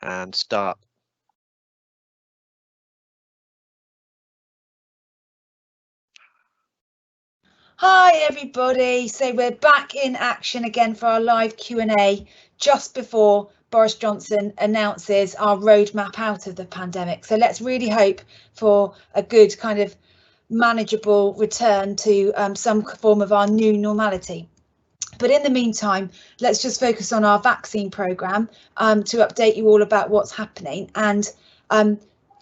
and start. Hi everybody, so we're back in action again for our live Q&A just before Boris Johnson announces our roadmap out of the pandemic. So let's really hope for a good kind of manageable return to some form of our new normality. But in the meantime, let's just focus on our vaccine programme to update you all about what's happening. And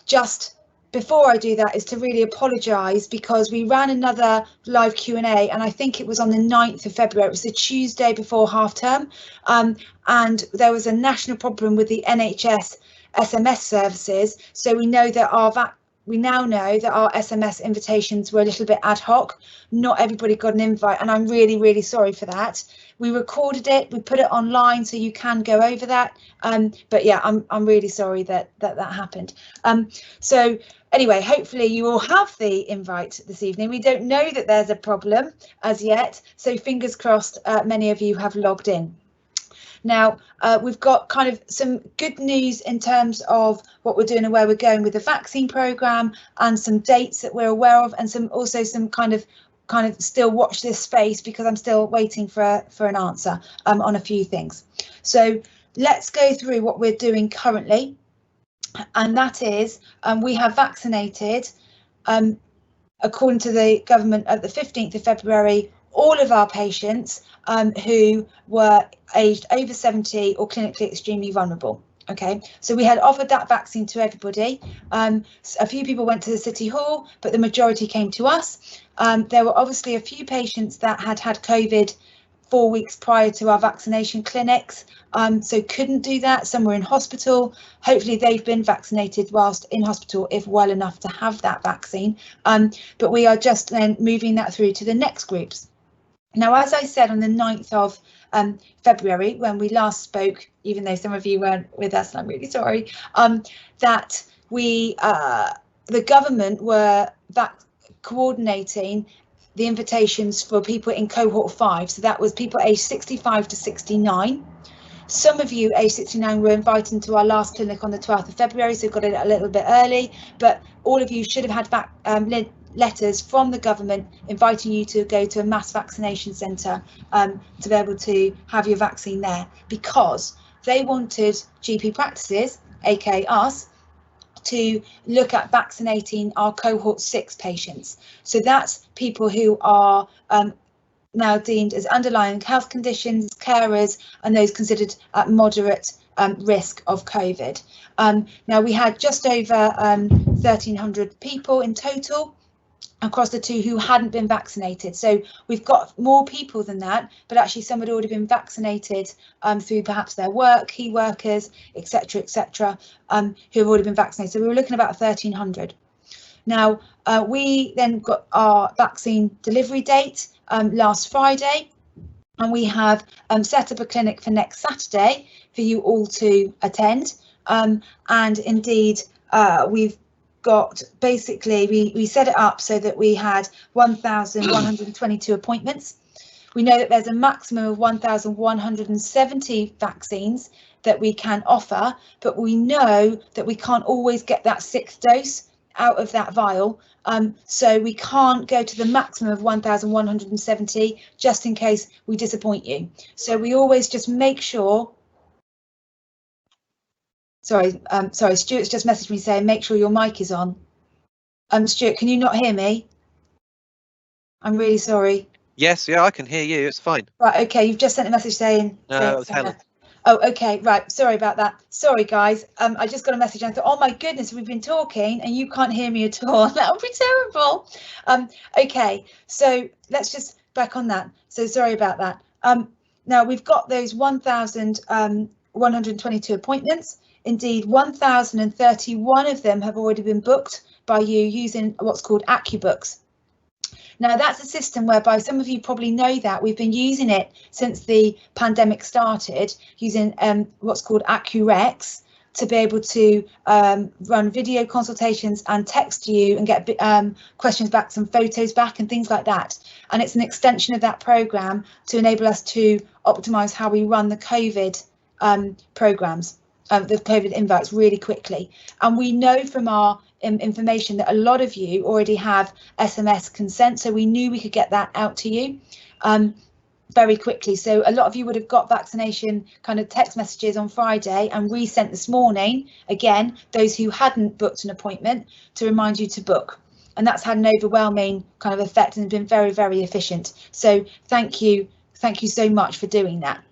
just before I do that is to really apologise, because we ran another live Q&A and I think it was on the 9th of February. It was the Tuesday before half term, and there was a national problem with the NHS SMS services. So we know that we now know that our SMS invitations were a little bit ad hoc. Not everybody got an invite, and I'm really, really sorry for that. We recorded it, we put it online, so you can go over that. But yeah, I'm really sorry that happened. So anyway, hopefully you all have the invite this evening. We don't know that there's a problem as yet, so fingers crossed many of you have logged in. Now, we've got kind of some good news in terms of what we're doing and where we're going with the vaccine programme, and some dates that we're aware of, and some kind of still watch this space, because I'm still waiting for an answer on a few things. So let's go through what we're doing currently, and that is we have vaccinated, according to the government, at the 15th of February, all of our patients who were aged over 70 or clinically extremely vulnerable. Okay, so we had offered that vaccine to everybody. A few people went to the City Hall, but the majority came to us. There were obviously a few patients that had COVID 4 weeks prior to our vaccination clinics, so couldn't do that. Some were in hospital. Hopefully they've been vaccinated whilst in hospital, if well enough to have that vaccine. But we are just then moving that through to the next groups. Now, as I said on the 9th of February, when we last spoke, even though some of you weren't with us, and I'm really sorry, that the government were coordinating the invitations for people in cohort 5. So that was people aged 65 to 69. Some of you aged 69 were invited to our last clinic on the 12th of February, so got it a little bit early, but all of you should have had letters from the government inviting you to go to a mass vaccination centre to be able to have your vaccine there, because they wanted GP practices, aka us, to look at vaccinating our cohort 6 patients. So that's people who are now deemed as underlying health conditions, carers, and those considered at moderate risk of COVID. Now, we had just over 1,300 people in total across the two who hadn't been vaccinated. So we've got more people than that, but actually some had already been vaccinated through perhaps their work, key workers, etc., who have already been vaccinated. So we were looking at about 1,300. Now, we then got our vaccine delivery date last Friday, and we have set up a clinic for next Saturday for you all to attend. And indeed, we've got, basically, we set it up so that we had 1,122 appointments. We know that there's a maximum of 1,170 vaccines that we can offer, but we know that we can't always get that 6th dose out of that vial, so we can't go to the maximum of 1,170 just in case we disappoint you. So we always just make sure. Sorry, Stuart's just messaged me saying make sure your mic is on. Stuart, can you not hear me? I'm really sorry. Yes, yeah, I can hear you. It's fine. Right, okay, you've just sent a message saying. No, it was Helen. Oh, okay, right. Sorry about that. Sorry, guys. I just got a message and I thought, oh my goodness, we've been talking and you can't hear me at all. That would be terrible. Okay, so let's just back on that. So sorry about that. Now we've got those 1,122 appointments. Indeed, 1,031 of them have already been booked by you using what's called AccuBooks. Now, that's a system whereby some of you probably know that we've been using it since the pandemic started, using what's called AccuRex to be able to run video consultations and text you and get questions back, some photos back and things like that. And it's an extension of that programme to enable us to optimise how we run the COVID programmes. the COVID invites really quickly. And we know from our information that a lot of you already have SMS consent, so we knew we could get that out to you very quickly. So a lot of you would have got vaccination kind of text messages on Friday and resent this morning, again, those who hadn't booked an appointment, to remind you to book. And that's had an overwhelming kind of effect and been very, very efficient. So thank you so much for doing that.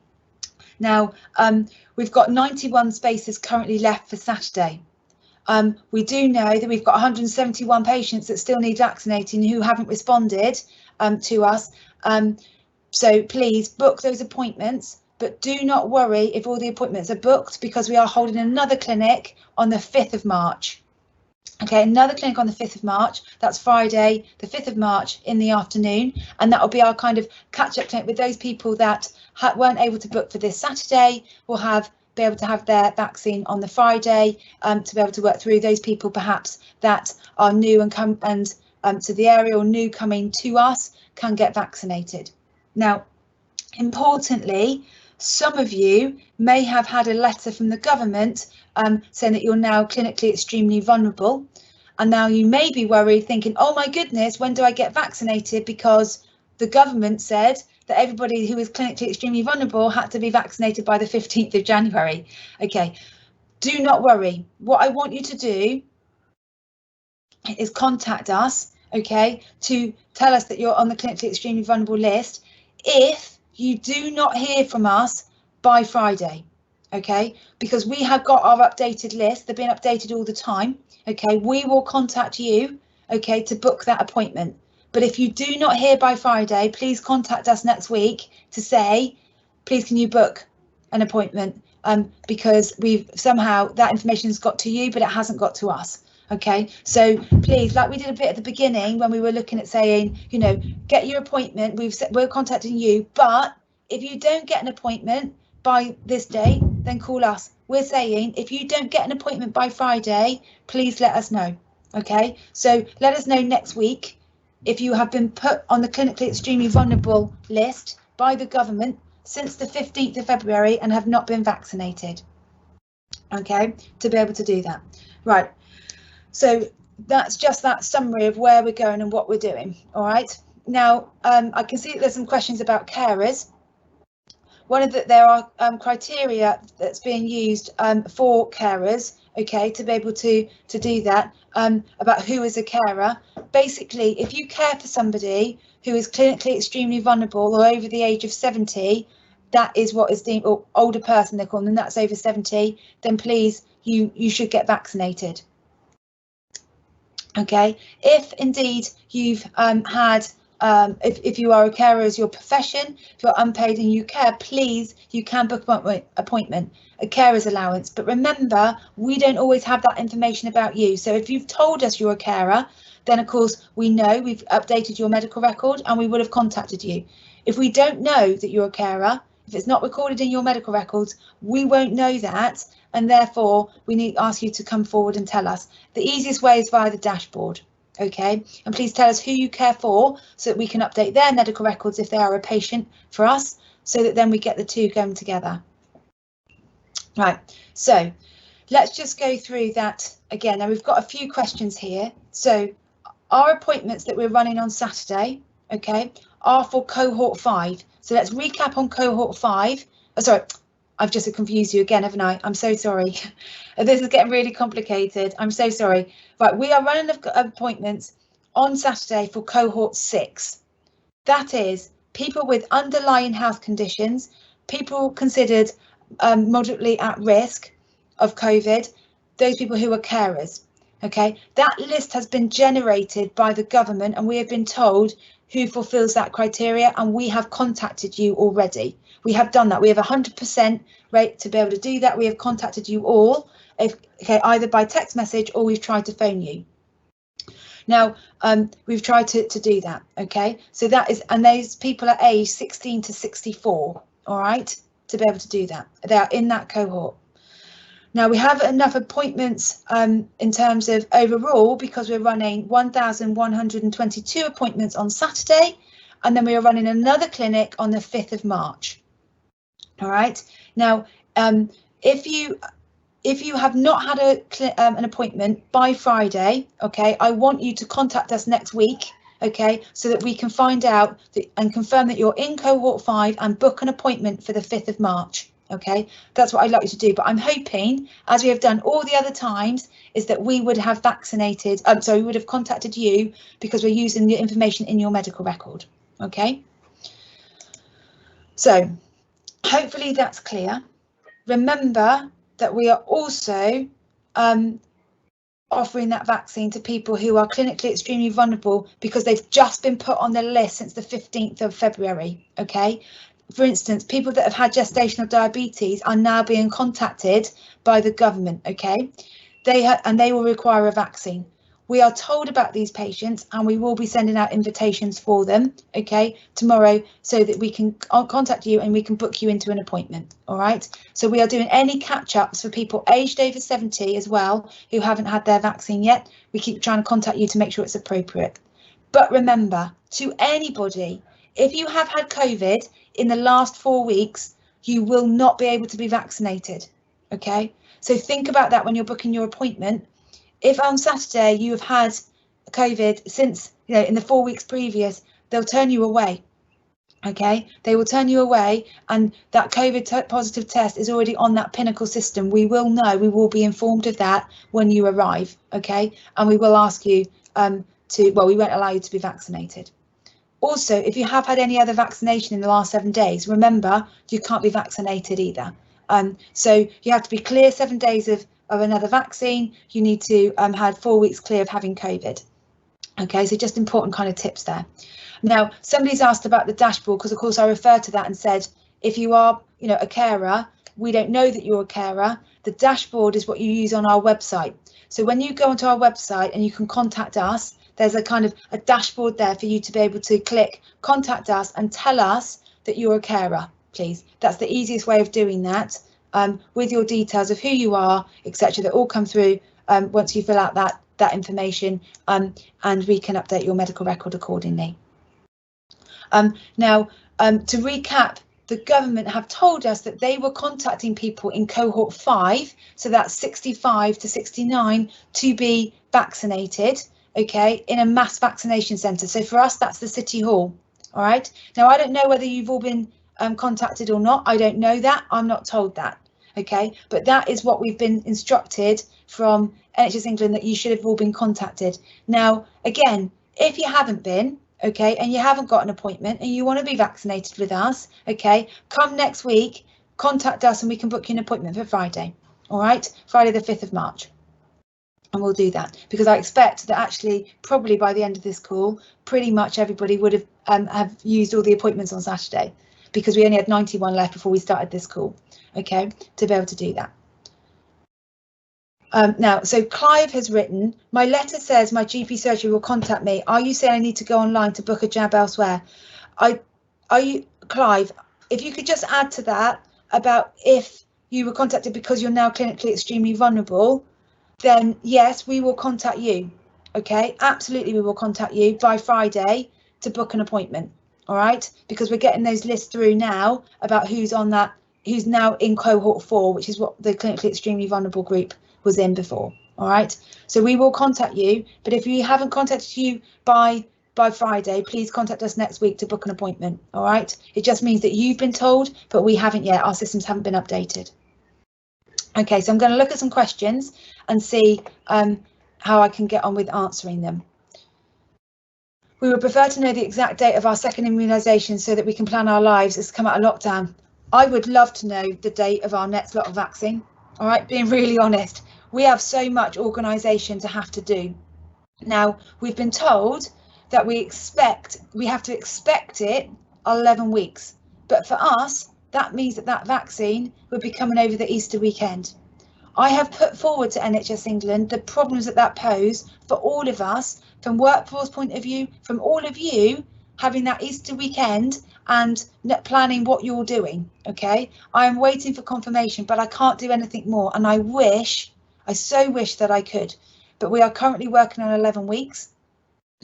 Now, we've got 91 spaces currently left for Saturday. We do know that we've got 171 patients that still need vaccinating who haven't responded to us. So please book those appointments, but do not worry if all the appointments are booked, because we are holding another clinic on the 5th of March. Okay, another clinic on the 5th of March. That's Friday, the 5th of March in the afternoon. And that will be our kind of catch-up clinic with those people that weren't able to book for this Saturday. Will be able to have their vaccine on the Friday, to be able to work through those people perhaps that are new and come to the area, or new coming to us, can get vaccinated. Now, importantly, some of you may have had a letter from the government saying that you're now clinically extremely vulnerable. And now you may be worried, thinking, oh my goodness, when do I get vaccinated? Because the government said that everybody who is clinically extremely vulnerable had to be vaccinated by the 15th of January. Okay, do not worry. What I want you to do is contact us, okay, to tell us that you're on the clinically extremely vulnerable list if you do not hear from us by Friday, okay, because we have got our updated list. They're being updated all the time. Okay, we will contact you, okay, to book that appointment. But if you do not hear by Friday, please contact us next week to say, please can you book an appointment, because we've somehow that information's got to you, but it hasn't got to us. Okay, so please, like we did a bit at the beginning when we were looking at saying, you know, get your appointment. We're contacting you, but if you don't get an appointment by this day, then call us. We're saying if you don't get an appointment by Friday, please let us know. Okay, so let us know next week if you have been put on the clinically extremely vulnerable list by the government since the 15th of February and have not been vaccinated. Okay, to be able to do that. Right. So that's just that summary of where we're going and what we're doing. All right. Now, I can see that there's some questions about carers. There are criteria that's being used for carers, okay, to be able to do that, about who is a carer. Basically, if you care for somebody who is clinically extremely vulnerable or over the age of 70, that is what is deemed, or older person they call them, and that's over 70, then please, you should get vaccinated. Okay, if indeed you've had, if you are a carer as your profession, if you're unpaid and you care, please, you can book an appointment, a carer's allowance. But remember, we don't always have that information about you. So if you've told us you're a carer, then of course we know, we've updated your medical record and we would have contacted you. If we don't know that you're a carer, if it's not recorded in your medical records, we won't know that. And therefore, we need to ask you to come forward and tell us. The easiest way is via the dashboard. OK, and please tell us who you care for so that we can update their medical records if they are a patient for us, so that then we get the two going together. Right, so let's just go through that again. Now we've got a few questions here. So our appointments that we're running on Saturday, OK, are for cohort 5. So let's recap on cohort 5. Oh, sorry. I've just confused you again, haven't I? I'm so sorry. This is getting really complicated. I'm so sorry. Right, we are running appointments on Saturday for cohort 6. That is people with underlying health conditions, people considered moderately at risk of COVID, those people who are carers. OK, that list has been generated by the government and we have been told who fulfills that criteria, and we have contacted you already. We have done that. We have 100% rate to be able to do that. We have contacted you all, either by text message or we've tried to phone you. Now, we've tried to do that. OK, so that is, and those people are aged 16 to 64. All right, to be able to do that. They are in that cohort. Now we have enough appointments in terms of overall, because we're running 1,122 appointments on Saturday, and then we are running another clinic on the 5th of March. All right. Now, if you if you have not had an appointment by Friday, okay, I want you to contact us next week, okay, so that we can find out and confirm that you're in cohort 5 and book an appointment for the 5th of March. Okay, that's what I'd like you to do. But I'm hoping, as we have done all the other times, is that we would have vaccinated. We would have contacted you because we're using the information in your medical record. Okay. So hopefully that's clear. Remember that we are also offering that vaccine to people who are clinically extremely vulnerable because they've just been put on the list since the 15th of February. Okay. For instance, people that have had gestational diabetes are now being contacted by the government, okay? They will require a vaccine. We are told about these patients and we will be sending out invitations for them, okay, tomorrow, so that we can contact you and we can book you into an appointment, all right? So we are doing any catch-ups for people aged over 70 as well who haven't had their vaccine yet. We keep trying to contact you to make sure it's appropriate. But remember, to anybody, if you have had COVID in the last 4 weeks, you will not be able to be vaccinated. Okay, so think about that when you're booking your appointment. If on Saturday you have had COVID since, in the 4 weeks previous, they'll turn you away. Okay, they will turn you away, and that COVID positive test is already on that Pinnacle system. We will know, we will be informed of that when you arrive. Okay, and we will ask you we won't allow you to be vaccinated. Also, if you have had any other vaccination in the last 7 days, remember, you can't be vaccinated either. So you have to be clear 7 days of another vaccine. You need to had 4 weeks clear of having COVID. Okay, so just important kind of tips there. Now, somebody's asked about the dashboard, because of course I referred to that and said, if you are, a carer, we don't know that you're a carer. The dashboard is what you use on our website. So when you go onto our website and you can contact us, there's a kind of a dashboard there for you to be able to click, contact us and tell us that you're a carer, please. That's the easiest way of doing that, with your details of who you are, etc. that all come through once you fill out that information, and we can update your medical record accordingly. Now, to recap, the government have told us that they were contacting people in cohort 5, so that's 65 to 69, to be vaccinated, okay, in a mass vaccination centre. So for us, that's the City Hall. All right. Now, I don't know whether you've all been contacted or not. I don't know that. I'm not told that. OK, but that is what we've been instructed from NHS England, that you should have all been contacted. Now, again, if you haven't been, OK, and you haven't got an appointment and you want to be vaccinated with us, OK, come next week, contact us and we can book you an appointment for Friday. All right, Friday, the 5th of March. And we'll do that, because I expect that actually probably by the end of this call, pretty much everybody would have used all the appointments on Saturday, because we only had 91 left before we started this call, OK, to be able to do that. Now, so Clive has written, my letter says my GP surgery will contact me. Are you saying I need to go online to book a jab elsewhere? Clive, if you could just add to that about if you were contacted because you're now clinically extremely vulnerable, then yes, we will contact you. OK, absolutely, we will contact you by Friday to book an appointment. All right, because we're getting those lists through now about who's on that, who's now in cohort 4, which is what the clinically extremely vulnerable group was in before. All right, so we will contact you, but if we haven't contacted you by Friday, please contact us next week to book an appointment. All right, it just means that you've been told, but we haven't yet. Our systems haven't been updated. OK, so I'm going to look at some questions and see how I can get on with answering them. We would prefer to know the exact date of our second immunisation so that we can plan our lives as come out of lockdown. I would love to know the date of our next lot of vaccine. All right, being really honest, we have so much organisation to have to do. Now, we've been told that we have to expect it 11 weeks. But for us, that means that vaccine would be coming over the Easter weekend. I have put forward to NHS England the problems that pose for all of us, from workforce point of view, from all of you having that Easter weekend and planning what you're doing. OK, I am waiting for confirmation, but I can't do anything more. And I so wish that I could. But we are currently working on 11 weeks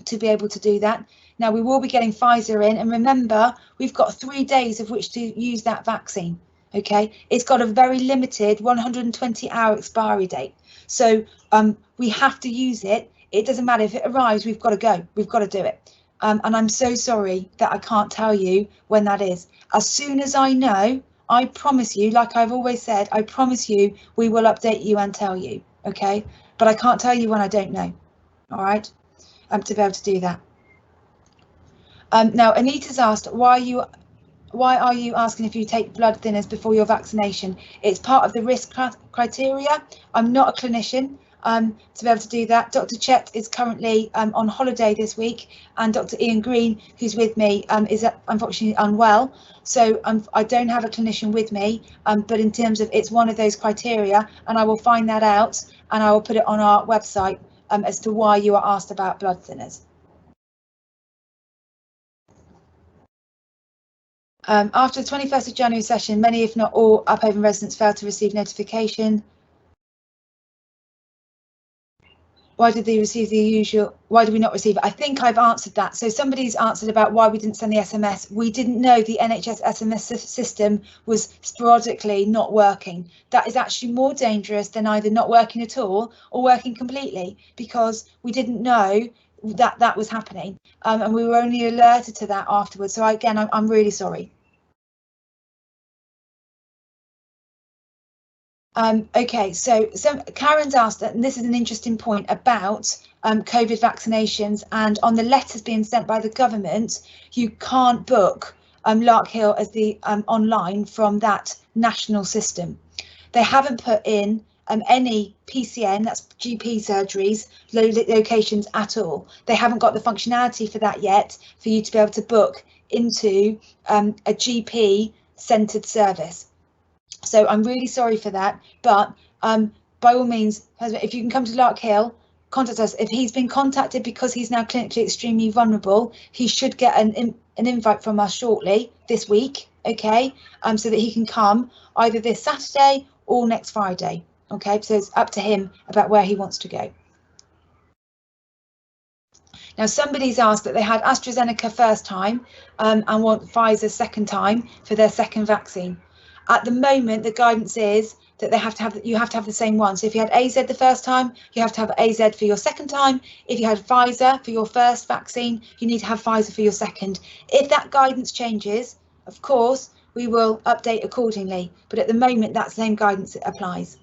to be able to do that. Now, we will be getting Pfizer in. And remember, we've got 3 days of which to use that vaccine. Okay, it's got a very limited 120-hour expiry date. So we have to use it. It doesn't matter if it arrives, we've got to go. We've got to do it. And I'm so sorry that I can't tell you when that is. As soon as I know, I promise you, like I've always said, I promise you, we will update you and tell you. Okay, but I can't tell you when I don't know. All right, to be able to do that. Now, Anita's asked, why are you asking if you take blood thinners before your vaccination? It's part of the risk criteria. I'm not a clinician to be able to do that. Dr. Chet is currently on holiday this week, and Dr. Ian Green, who's with me, is unfortunately unwell. So I don't have a clinician with me, but in terms of, it's one of those criteria, and I will find that out and I will put it on our website as to why you are asked about blood thinners. After the 21st of January session, many, if not all, Avon residents failed to receive notification. Why did they receive the usual? Why did we not receive it? I think I've answered that. So somebody's answered about why we didn't send the SMS. We didn't know the NHS SMS system was sporadically not working. That is actually more dangerous than either not working at all or working completely, because we didn't know that that was happening. And we were only alerted to that afterwards. So again, I'm really sorry. Okay, so Karen's asked, and this is an interesting point about COVID vaccinations, and on the letters being sent by the government, you can't book Lark Hill as the online from that national system. They haven't put in any PCN, that's GP surgeries, locations at all. They haven't got the functionality for that yet, for you to be able to book into a GP centred service. So I'm really sorry for that, but by all means, if you can come to Lark Hill, contact us. If he's been contacted because he's now clinically extremely vulnerable, he should get an invite from us shortly this week, okay, so that he can come either this Saturday or next Friday, okay? So it's up to him about where he wants to go. Now, somebody's asked that they had AstraZeneca first time and want Pfizer second time for their second vaccine. At the moment, the guidance is that you have to have the same one. So if you had AZ the first time, you have to have AZ for your second time. If you had Pfizer for your first vaccine, you need to have Pfizer for your second. If that guidance changes, of course, we will update accordingly. But at the moment, that same guidance applies.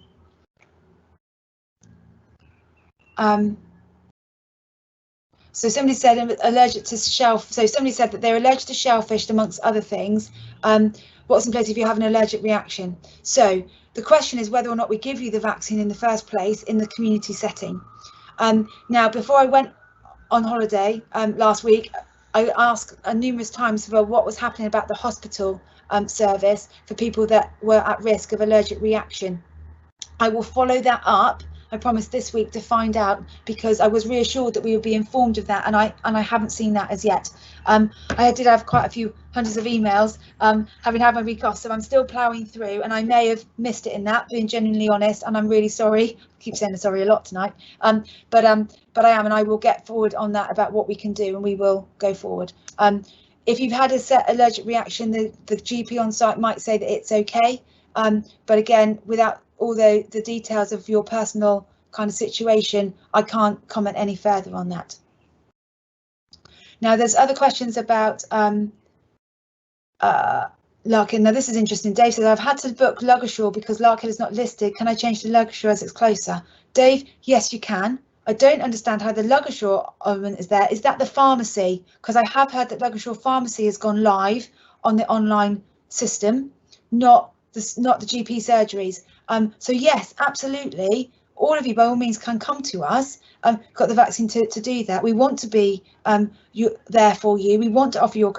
So somebody said allergic to so somebody said that they're allergic to shellfish, amongst other things. What's in place if you have an allergic reaction? So the question is whether or not we give you the vaccine in the first place in the community setting. Now, before I went on holiday last week, I asked numerous times about what was happening about the hospital service for people that were at risk of allergic reaction. I will follow that up. I promised this week to find out, because I was reassured that we would be informed of that, and I haven't seen that as yet. I did have quite a few hundreds of emails, having had my week off, so I'm still ploughing through, and I may have missed it in that, being genuinely honest, and I'm really sorry. I keep saying sorry a lot tonight, but I am, and I will get forward on that about what we can do, and we will go forward. If you've had a set allergic reaction, the GP on site might say that it's okay, but again, without all the details of your personal kind of situation, I can't comment any further on that. Now, there's other questions about Lark Hill. Now, this is interesting. Dave says, I've had to book Luggershaw because Lark Hill is not listed. Can I change to Luggershaw as it's closer? Dave, yes, you can. I don't understand how the Luggershaw element is there. Is that the pharmacy? Because I have heard that Luggershaw Pharmacy has gone live on the online system, not the GP surgeries. So yes, absolutely, all of you by all means can come to us. Got the vaccine to do that. We want to be there for you. We want to offer your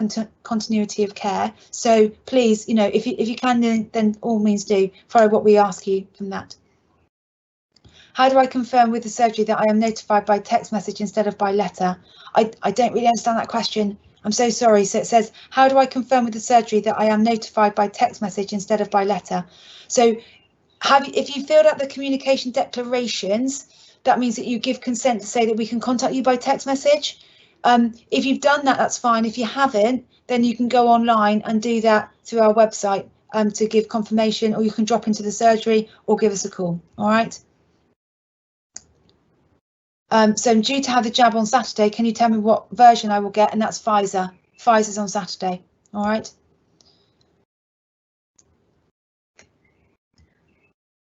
continuity of care. So please, if you can, then all means do follow what we ask you from that. How do I confirm with the surgery that I am notified by text message instead of by letter? I don't really understand that question. I'm so sorry. So it says, how do I confirm with the surgery that I am notified by text message instead of by letter? So if you filled out the communication declarations, that means that you give consent to say that we can contact you by text message. If you've done that, that's fine. If you haven't, then you can go online and do that through our website. to give confirmation, or you can drop into the surgery or give us a call. All right. So I'm due to have the jab on Saturday. Can you tell me what version I will get? And that's Pfizer. Pfizer's on Saturday. All right.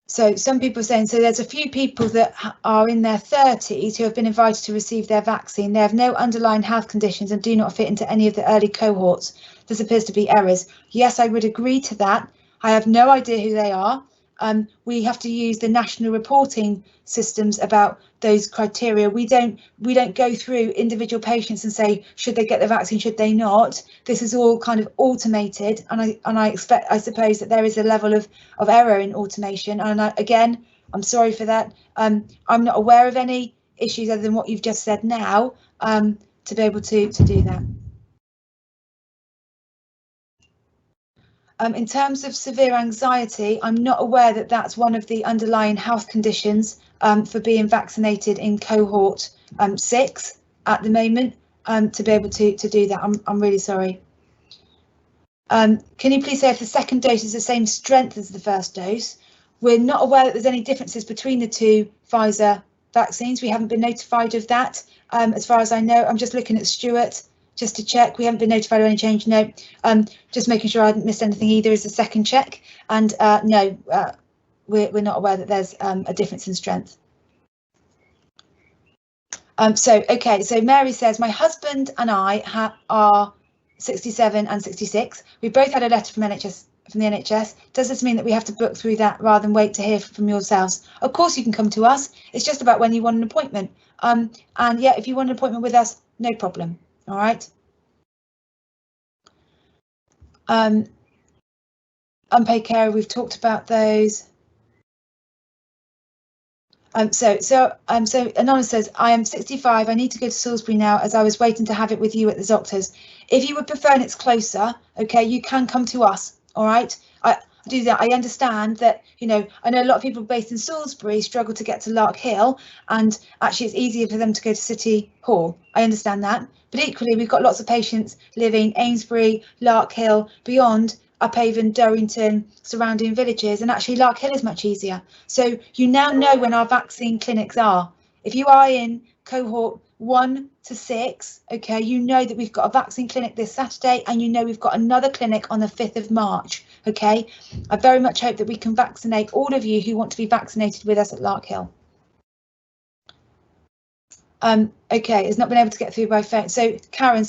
So some people are saying, so there's a few people that are in their 30s who have been invited to receive their vaccine. They have no underlying health conditions and do not fit into any of the early cohorts. This appears to be errors. Yes, I would agree to that. I have no idea who they are. We have to use the national reporting systems about those criteria. We don't go through individual patients and say, should they get the vaccine, should they not? This is all kind of automated, and I suppose that there is a level of error in automation. And again, I'm sorry for that. I'm not aware of any issues other than what you've just said now, to be able to do that. In terms of severe anxiety, I'm not aware that that's one of the underlying health conditions for being vaccinated in cohort 6 at the moment, to be able to do that. I'm really sorry. Can you please say if the second dose is the same strength as the first dose? We're not aware that there's any differences between the two Pfizer vaccines. We haven't been notified of that. As far as I know, I'm just looking at Stuart just to check. We haven't been notified of any change. No, just making sure I hadn't missed anything either is a second check. And no, we're not aware that there's a difference in strength. Okay, so Mary says, my husband and I are 67 and 66. We both had a letter from the NHS. Does this mean that we have to book through that rather than wait to hear from yourselves? Of course you can come to us. It's just about when you want an appointment. And yeah, if you want an appointment with us, no problem. All right. Unpaid care, we've talked about those. So Anonymous says, I am 65. I need to go to Salisbury now as I was waiting to have it with you at the doctor's. If you would prefer and it's closer, okay, you can come to us. All right. I do that. I understand that, you know, I know a lot of people based in Salisbury struggle to get to Lark Hill, and actually it's easier for them to go to City Hall. I understand that. But equally, we've got lots of patients living Amesbury, Lark Hill, beyond, Up Avon, Durrington, surrounding villages, and actually Lark Hill is much easier. So you now know when our vaccine clinics are. If you are in cohort 1 to 6, okay, you know that we've got a vaccine clinic this Saturday, and you know we've got another clinic on the 5th of March, okay? I very much hope that we can vaccinate all of you who want to be vaccinated with us at Lark Hill. Okay, it's not been able to get through by phone. So Karen,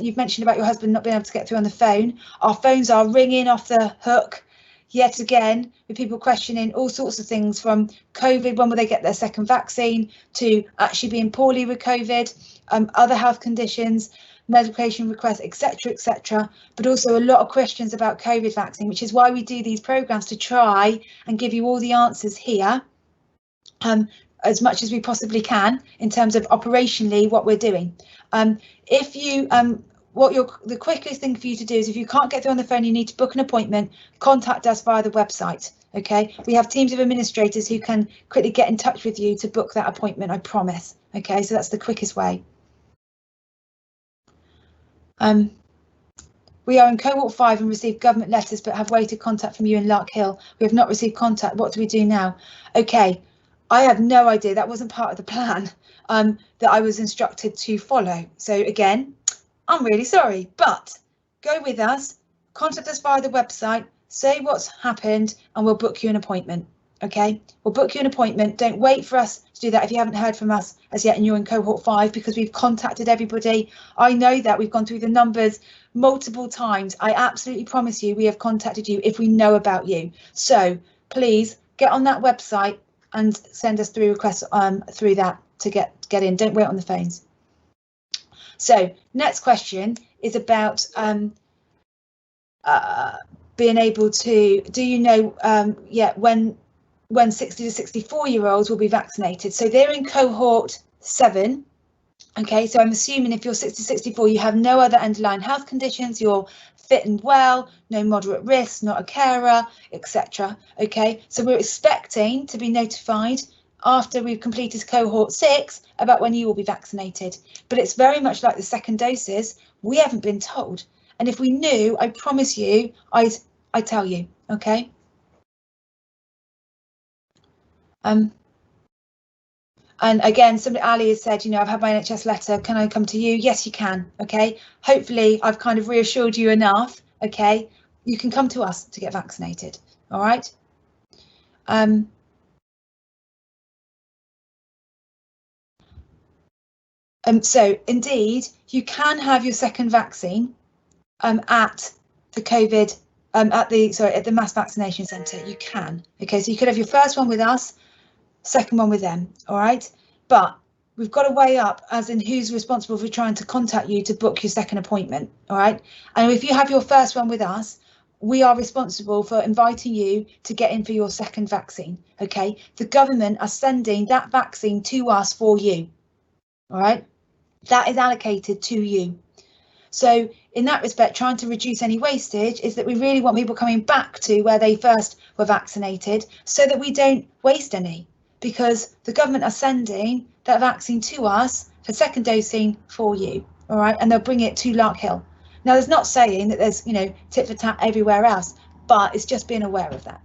you've mentioned about your husband not being able to get through on the phone. Our phones are ringing off the hook yet again, with people questioning all sorts of things, from COVID, when will they get their second vaccine, to actually being poorly with COVID, other health conditions, medication requests, etc., but also a lot of questions about COVID vaccine, which is why we do these programs, to try and give you all the answers here, as much as we possibly can in terms of operationally what we're doing. If you the quickest thing for you to do is, if you can't get through on the phone, you need to book an appointment, contact us via the website. Okay, we have teams of administrators who can quickly get in touch with you to book that appointment, I promise. Okay, so that's the quickest way. We are in cohort 5 and received government letters, but have waited contact from you in Lark Hill. We have not received contact. What do we do now? Okay, I have no idea. That wasn't part of the plan that I was instructed to follow. So again, I'm really sorry, but go with us, contact us via the website, say what's happened, and we'll book you an appointment. Okay, we'll book you an appointment. Don't wait for us to do that if you haven't heard from us as yet and you're in cohort 5, because we've contacted everybody. I know that we've gone through the numbers multiple times. I absolutely promise you we have contacted you if we know about you. So please get on that website and send us through requests through that to get in. Don't wait on the phones. So next question is about being able to, do you know when 60 to 64-year-olds will be vaccinated? So they're in cohort 7. Okay, so I'm assuming if you're 60 to 64, you have no other underlying health conditions, you're fit and well, no moderate risk, not a carer, etc. Okay, so we're expecting to be notified after we've completed cohort 6 about when you will be vaccinated. But it's very much like the second doses. We haven't been told. And if we knew, I promise you, I'd I tell you, okay? And again, somebody, Ali has said, you know, I've had my NHS letter, can I come to you? Yes, you can, okay? Hopefully I've kind of reassured you enough, okay? You can come to us to get vaccinated, all right? So indeed, you can have your second vaccine at the COVID, at the mass vaccination centre. You can, okay? So you could have your first one with us, second one with them, all right? But we've got to weigh up as in who's responsible for trying to contact you to book your second appointment, all right? And if you have your first one with us, we are responsible for inviting you to get in for your second vaccine, okay? The government are sending that vaccine to us for you, all right? That is allocated to you. So in that respect, trying to reduce any wastage is that we really want people coming back to where they first were vaccinated so that we don't waste any, because the government are sending that vaccine to us for second dosing for you, all right? And they'll bring it to Lark Hill. Now, there's not saying that there's, you know, tit for tat everywhere else, but it's just being aware of that.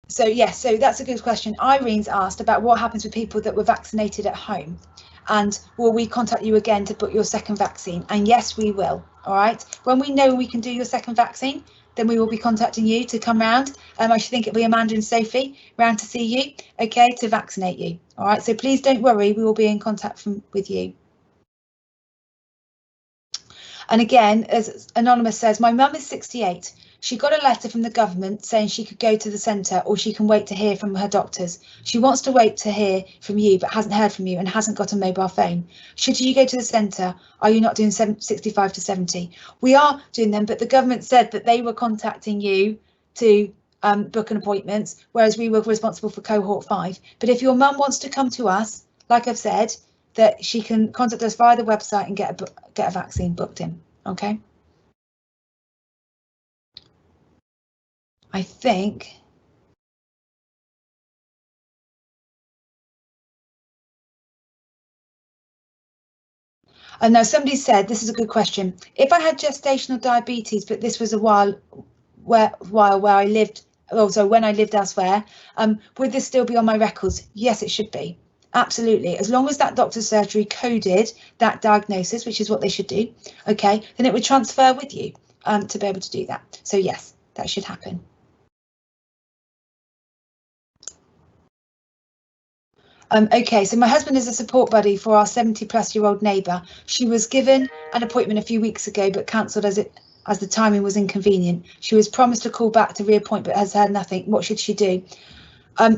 So yes, so that's a good question. Irene's asked about what happens with people that were vaccinated at home, and will we contact you again to book your second vaccine? And yes, we will. All right. When we know we can do your second vaccine, then we will be contacting you to come round. I should think it'll be Amanda and Sophie round to see you, okay, to vaccinate you. All right. So please don't worry, we will be in contact with you. And again, as Anonymous says, my mum is 68. She got a letter from the government saying she could go to the centre or she can wait to hear from her doctors. She wants to wait to hear from you, but hasn't heard from you and hasn't got a mobile phone. Should you go to the centre? Are you not doing 65 to 70? We are doing them, but the government said that they were contacting you to book an appointment, whereas we were responsible for cohort 5. But if your mum wants to come to us, like I've said, that she can contact us via the website and get a vaccine booked in, okay? I think now somebody said, this is a good question. If I had gestational diabetes, but this was a while where I lived, also when I lived elsewhere, would this still be on my records? Yes, it should be. Absolutely. As long as that doctor's surgery coded that diagnosis, which is what they should do, okay, then it would transfer with you to be able to do that. So yes, that should happen. Okay, so my husband is a support buddy for our 70-plus-year-old neighbour. She was given an appointment a few weeks ago, but cancelled as the timing was inconvenient. She was promised a call back to reappoint, but has heard nothing. What should she do? I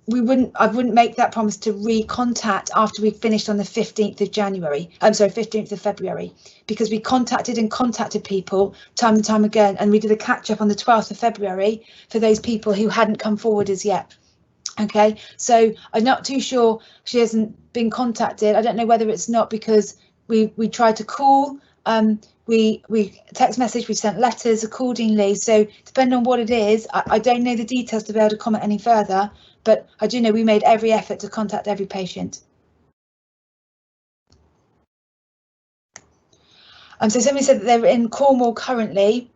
wouldn't make that promise to recontact after we finished on the 15th of January. I'm sorry, 15th of February, because we contacted people time and time again, and we did a catch up on the 12th of February for those people who hadn't come forward as yet. Okay, so I'm not too sure she hasn't been contacted. I don't know whether it's not because we tried to call, we text message, we sent letters accordingly. So depending on what it is, I don't know the details to be able to comment any further, but I do know we made every effort to contact every patient. So somebody said that they're in Cornwall currently,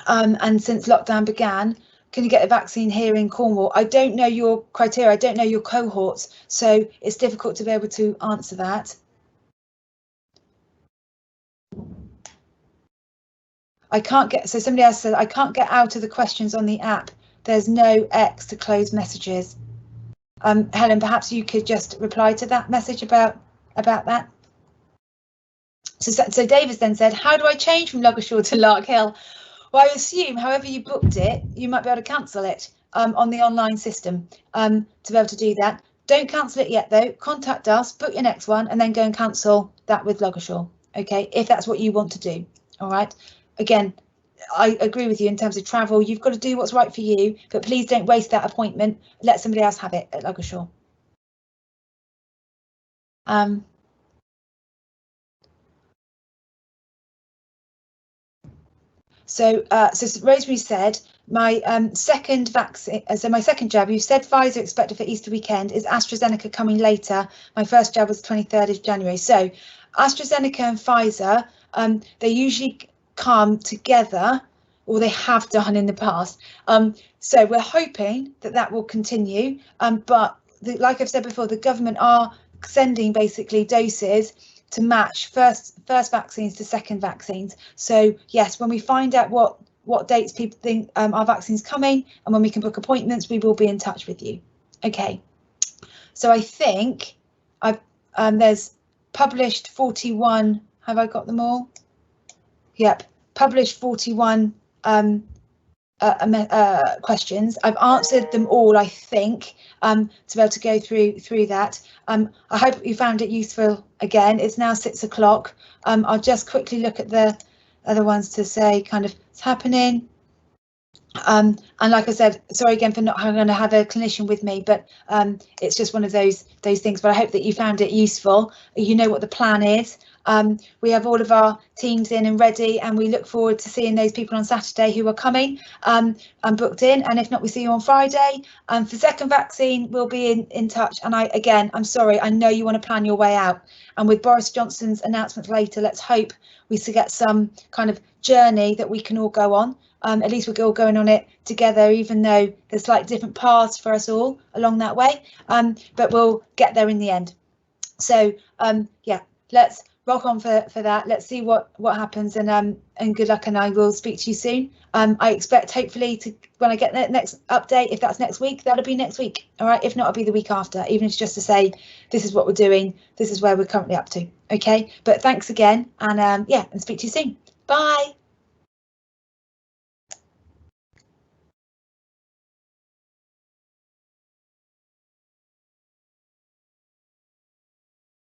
and since lockdown began. Can you get a vaccine here in Cornwall? I don't know your criteria. I don't know your cohorts, so it's difficult to be able to answer that. I can't get, so somebody else said, I can't get out of the questions on the app. There's no X to close messages. Helen, perhaps you could just reply to that message about that. So Davis then said, how do I change from Logershaw to Lark Hill? Well, I assume however you booked it, you might be able to cancel it on the online system to be able to do that. Don't cancel it yet, though. Contact us, book your next one, and then go and cancel that with Logershaw, okay, if that's what you want to do. All right. Again, I agree with you in terms of travel. You've got to do what's right for you, but please don't waste that appointment. Let somebody else have it at Logershaw. So Rosemary said, My second vaccine, so my second jab, you said Pfizer expected for Easter weekend. Is AstraZeneca coming later? My first jab was 23rd of January. So AstraZeneca and Pfizer, they usually come together, or they have done in the past. So we're hoping that that will continue. But like I've said before, the government are sending basically doses to match first vaccines to second vaccines. So yes, when we find out what dates people think our vaccine's coming and when we can book appointments, we will be in touch with you. Okay, so I think I've there's published 41. Have I got them all? Yep, published 41 questions. I've answered them all, I think, to be able to go through that. I hope you found it useful. Again, it's now 6 o'clock. I'll just quickly look at the other ones to say kind of what's happening. And like I said, sorry again for not going to have a clinician with me, but it's just one of those things. But I hope that you found it useful. You know what the plan is. We have all of our teams in and ready, and we look forward to seeing those people on Saturday who are coming and booked in. And if not, we see you on Friday. For second vaccine, we'll be in touch. And I'm sorry, I know you want to plan your way out. And with Boris Johnson's announcements later, let's hope we get some kind of journey that we can all go on. At least we're all going on it together, even though there's like different paths for us all along that way. But we'll get there in the end. So yeah, let's rock on for that. Let's see what happens, and good luck, and I will speak to you soon. I expect hopefully to, when I get the next update, if that's next week, that'll be next week. All right, if not, it'll be the week after, even if it's just to say this is what we're doing, this is where we're currently up to. Okay, but thanks again, and yeah, and speak to you soon. Bye.